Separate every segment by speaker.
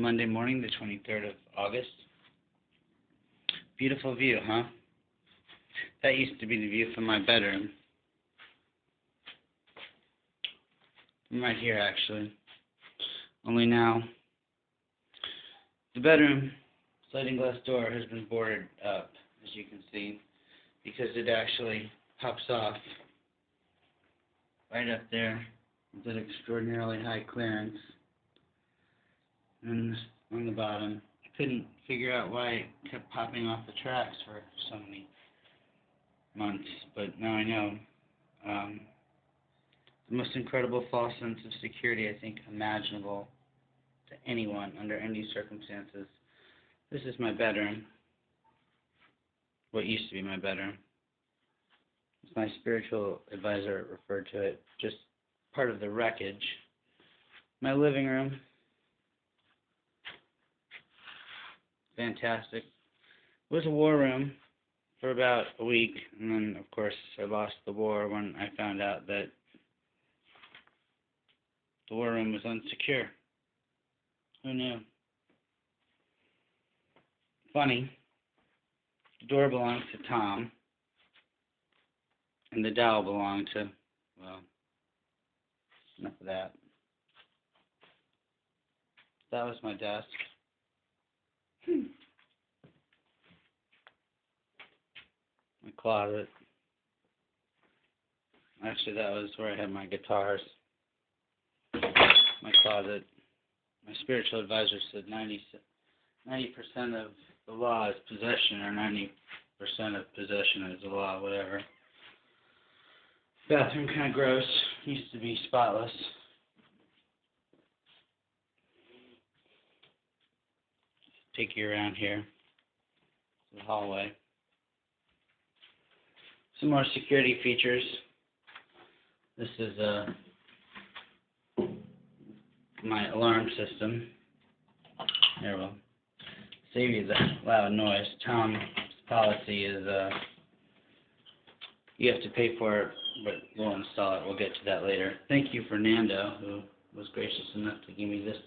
Speaker 1: Monday morning, the 23rd of August. Beautiful view, huh? That used to be the view from my bedroom. I'm right here, actually. Only now, the bedroom sliding glass door has been boarded up, as you can see, because it actually pops off right up there with an extraordinarily high clearance. And on the bottom, I couldn't figure out why it kept popping off the tracks for so many months, but now I know. The most incredible false sense of security, I think, imaginable to anyone under any circumstances. This is my bedroom. What used to be my bedroom. As my spiritual advisor referred to it, just part of the wreckage. My living room. Fantastic. It was a war room for about a week, and then, of course, I lost the war when I found out that the war room was unsecure. Who knew? Funny. The door belonged to Tom, and the dowel belonged to, well, enough of that. That was my desk. My closet. Actually, that was where I had my guitars. My closet. My spiritual advisor said 90% of the law is possession, or 90% of possession is the law, whatever. Bathroom kind of gross. Used to be spotless. Take you around here. The hallway. Some more security features. This is my alarm system. There, we'll save you that loud noise. Tom's policy is you have to pay for it, but we'll install it. We'll get to that later. Thank you, Fernando, who was gracious enough to give me this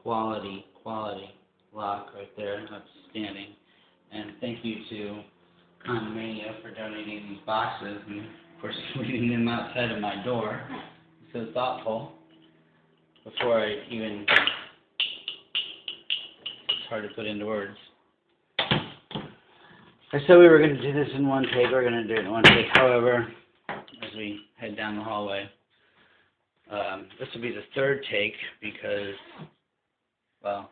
Speaker 1: quality lock right there. Outstanding. And thank you to Condomania for donating these boxes and, of course, leaving them outside of my door. So thoughtful. Before I even, it's hard to put into words. I said we were going to do this in one take. We're going to do it in one take. However, as we head down the hallway, this will be the third take because, well,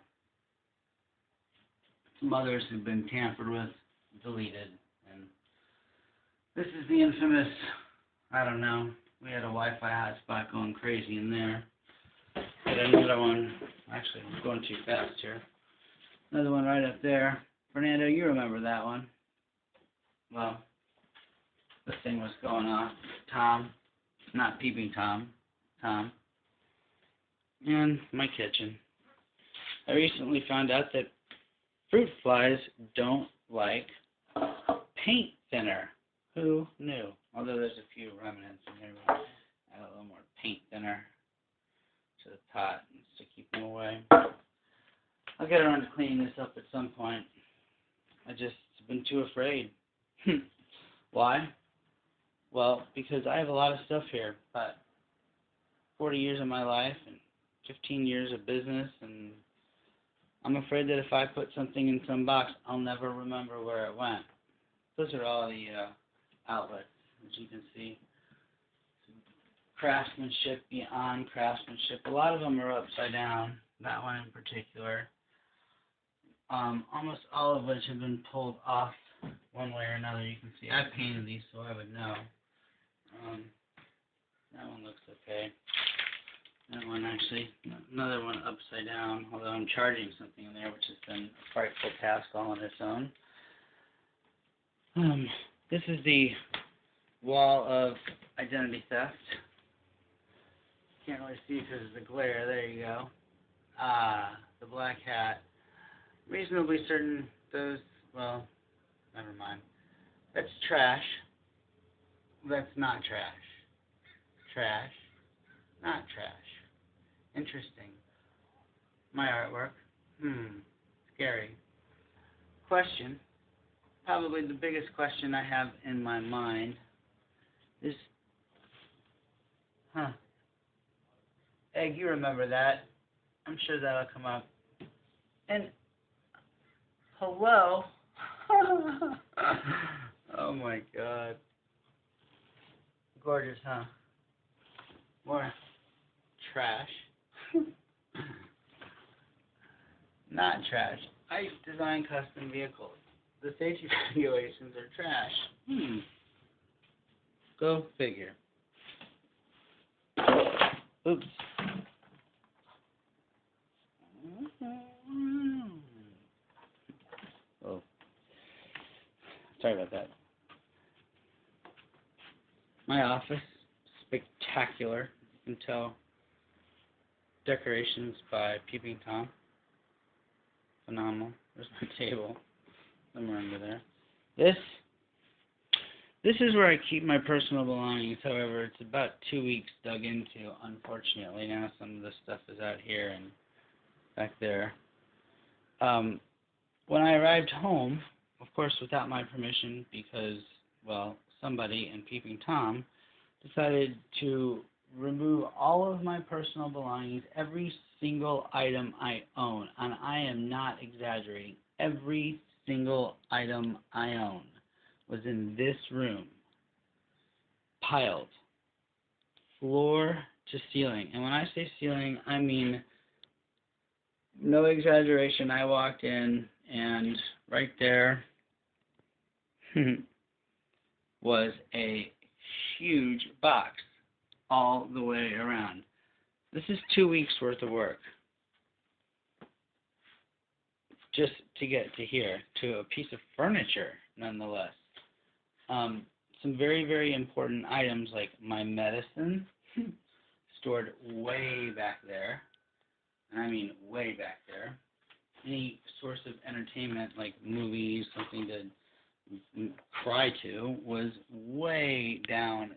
Speaker 1: some others have been tampered with, deleted, and this is the infamous, I don't know, we had a Wi-Fi hotspot going crazy in there. But another one, actually, I'm going too fast here. Another one right up there. Fernando, you remember that one. Well, this thing was going off. Tom, not Peeping Tom, Tom. And my kitchen. I recently found out that fruit flies don't like paint thinner. Who knew? Although there's a few remnants in here, but add a little more paint thinner to the pot to keep them away. I'll get around to cleaning this up at some point. I just been too afraid. Why? Well, because I have a lot of stuff here. But 40 years of my life and 15 years of business, and I'm afraid that if I put something in some box, I'll never remember where it went. Those are all the outlets, as you can see. Craftsmanship beyond craftsmanship. A lot of them are upside down, that one in particular. Almost all of which have been pulled off one way or another. You can see I painted these so I would know. That one looks okay. That one actually, another one upside down, although I'm charging something in there, which has been a frightful task all on its own. This is the wall of identity theft. Can't really see because of the glare. There you go. The black hat. Reasonably certain those, well, never mind. That's trash. That's not trash. Trash. Not trash. Interesting. My artwork. Scary. Question. Probably the biggest question I have in my mind is, Egg, you remember that. I'm sure that'll come up. And, hello? Oh my God. Gorgeous, huh? More trash. Not trash. I design custom vehicles. The safety regulations are trash. Go figure. Oops. Oh. Sorry about that. My office, spectacular. You can tell. Decorations by Peeping Tom. Phenomenal. There's my table. Somewhere under there. This is where I keep my personal belongings. However, it's about 2 weeks dug into, unfortunately. Now some of the stuff is out here and back there. When I arrived home, of course without my permission, because, well, somebody in Peeping Tom decided to remove all of my personal belongings, every single item I own, and I am not exaggerating. Every single item I own was in this room, piled, floor to ceiling. And when I say ceiling, I mean no exaggeration. I walked in, and right there was a huge box all the way around. This is 2 weeks worth of work just to get to here, to a piece of furniture, nonetheless. Some very, very important items like my medicine stored way back there, and I mean way back there. Any source of entertainment like movies, something to cry to, was way down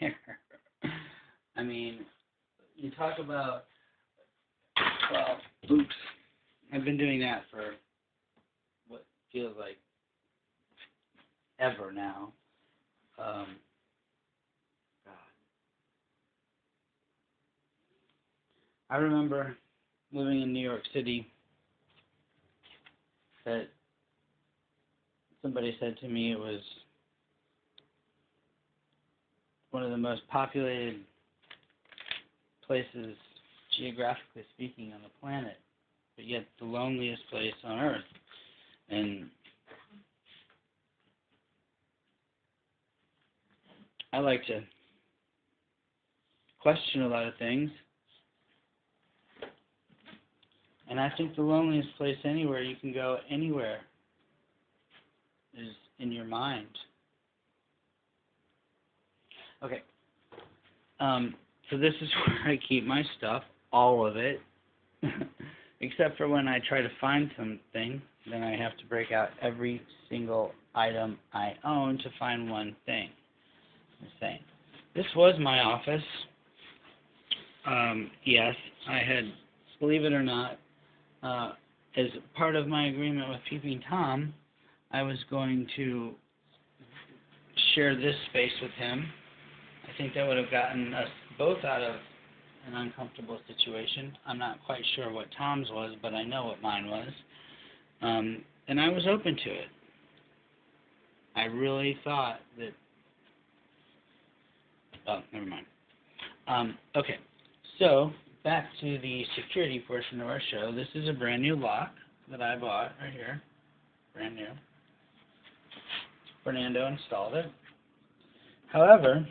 Speaker 1: there. I mean, you talk about, well, oops, I've been doing that for what feels like ever now. God. I remember living in New York City that somebody said to me it was one of the most populated places, geographically speaking, on the planet, but yet the loneliest place on Earth. And I like to question a lot of things, and I think the loneliest place anywhere you can go, anywhere, is in your mind. Okay. So this is where I keep my stuff, all of it, except for when I try to find something, then I have to break out every single item I own to find one thing. Insane. This was my office. Yes, I had, believe it or not, as part of my agreement with Peeping Tom, I was going to share this space with him. I think that would have gotten us both out of an uncomfortable situation. I'm not quite sure what Tom's was, but I know what mine was. And I was open to it. I really thought that... Oh, never mind. Okay, so back to the security portion of our show. This is a brand new lock that I bought right here. Brand new. Fernando installed it. However,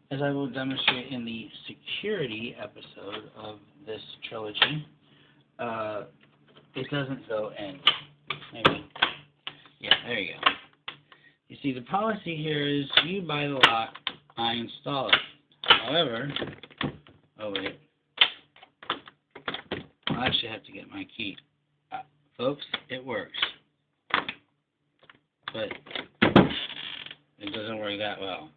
Speaker 1: as I will demonstrate in the security episode of this trilogy, it doesn't go in. Maybe. Yeah, there you go. You see, the policy here is you buy the lock, I install it. However, oh wait, I'll actually have to get my key. Folks, it works. But it doesn't work that well.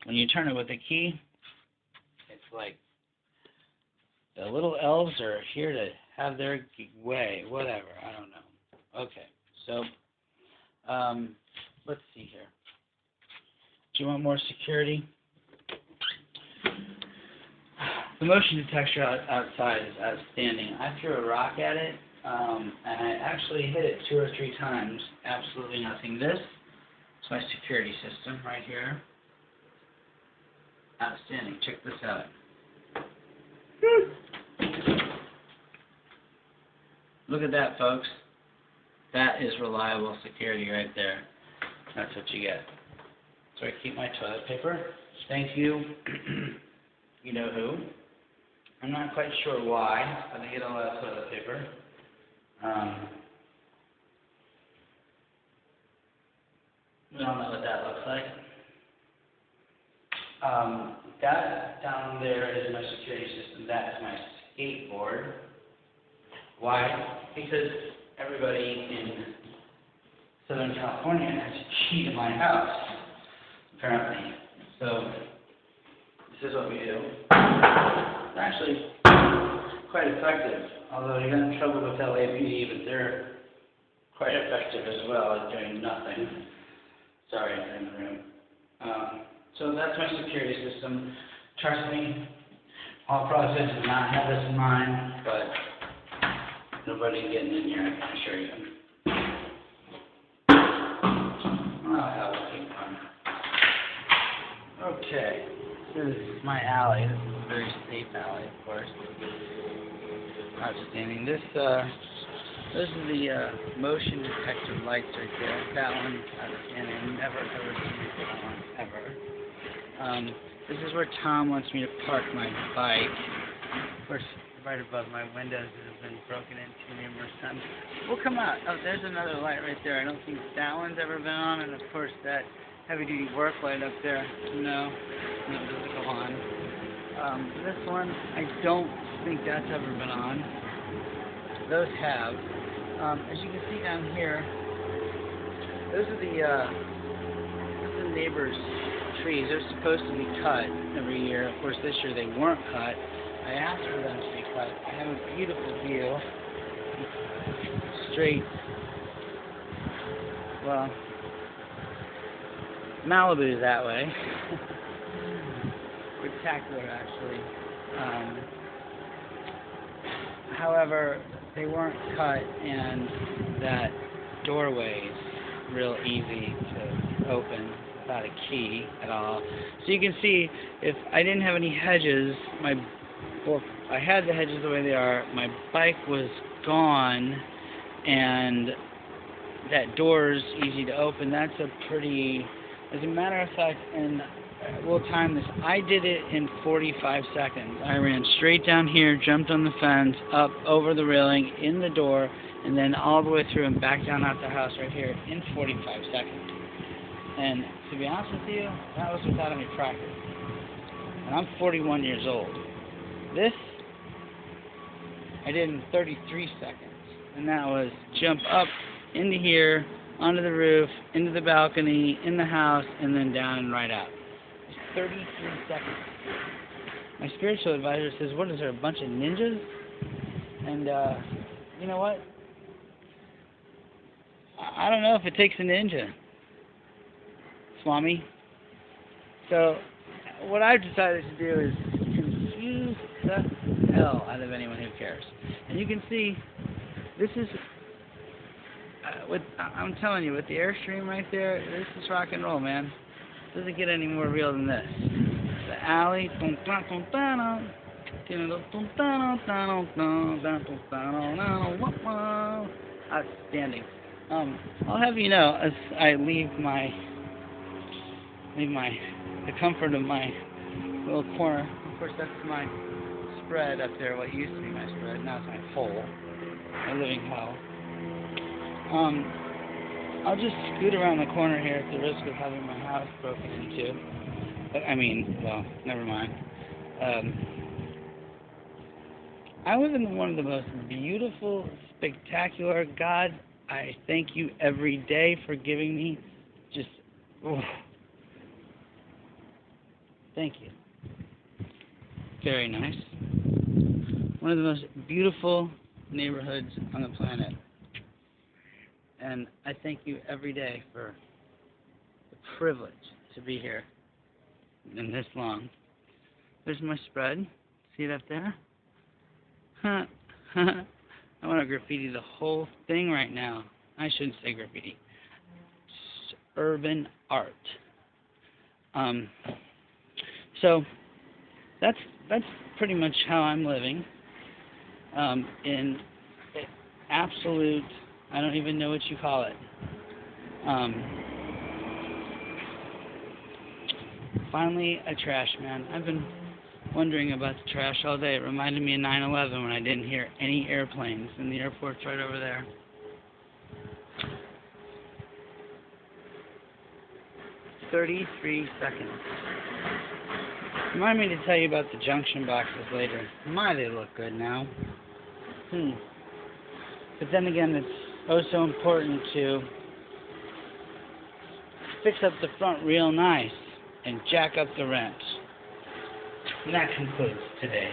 Speaker 1: When you turn it with a key, it's like The little elves are here to have their way, whatever, I don't know. Okay, so, let's see here. Do you want more security? The motion detector outside is outstanding. I threw a rock at it, and I actually hit it 2 or 3 times. Absolutely nothing. This is my security system right here. Outstanding. Check this out. Look at that, folks. That is reliable security right there. That's what you get. So I keep my toilet paper. Thank you. You know who. I'm not quite sure why, but I get a lot of toilet paper. We all know what that looks like. That down there is my security system. That is my skateboard. Why? Because everybody in Southern California has a key to my house, apparently. So this is what we do. It's actually quite effective, although you got in trouble with LAPD, but they're quite effective as well at doing nothing. Sorry, I'm in the room. So that's my security system. Trust me, all process does not have this in mind, but nobody getting in here, I can assure you. Oh, hell, looking fun. Okay, this is my alley. This is a very safe alley, of course. Outstanding. This those are the motion detector lights right there. That one's outstanding. Never ever seen that one ever. This is where Tom wants me to park my bike. Of course, right above my windows that have been broken into numerous times. We'll come out. Oh, there's another light right there. I don't think that one's ever been on, and of course that heavy-duty work light up there. No, it doesn't go on. This one, I don't think that's ever been on. Those have. As you can see down here, those are the neighbors' trees. They're supposed to be cut every year. Of course, this year they weren't cut. I asked for them to be cut. I have a beautiful view. Straight, well, Malibu that way. Spectacular, actually. However, they weren't cut, and that doorway is real easy to open without a key at all. So you can see, if I didn't have any hedges, I had the hedges the way they are, my bike was gone, and that door's easy to open. That's a pretty, as a matter of fact, and we'll time this, I did it in 45 seconds. I ran straight down here, jumped on the fence, up over the railing, in the door, and then all the way through and back down out the house right here in 45 seconds. And to be honest with you, that was without any practice. And I'm 41 years old. This, I did in 33 seconds. And that was jump up into here, onto the roof, into the balcony, in the house, and then down and right out. 33 seconds. My spiritual advisor says, what is there, a bunch of ninjas? And, you know what? I don't know if it takes a ninja, Swami. So, what I've decided to do is confuse the hell out of anyone who cares. And you can see, this is, I'm telling you, with the Airstream right there, this is rock and roll, man. Doesn't get any more real than this. The alley, outstanding. I'll have you know, as I leave the comfort of my little corner. Of course, that's my spread up there. What used to be my spread, now it's my hole, my living hell. I'll just scoot around the corner here at the risk of having my house broken into. I mean, well, never mind. I live in one of the most beautiful, spectacular, God, I thank you every day for giving me just, oh, thank you. Very nice. one of the most beautiful neighborhoods on the planet. And I thank you every day for the privilege to be here in this long. There's my spread. See it up there? I want to graffiti the whole thing right now. I shouldn't say graffiti. It's urban art. So that's pretty much how I'm living. In absolute, I don't even know what you call it. Finally, a trash man. I've been wondering about the trash all day. It reminded me of 9/11 when I didn't hear any airplanes, and the airport's right over there. "33 seconds. Remind me to tell you about the junction boxes later. My, they look good now. But then again, it's oh so important to fix up the front real nice and jack up the rent. And that concludes today.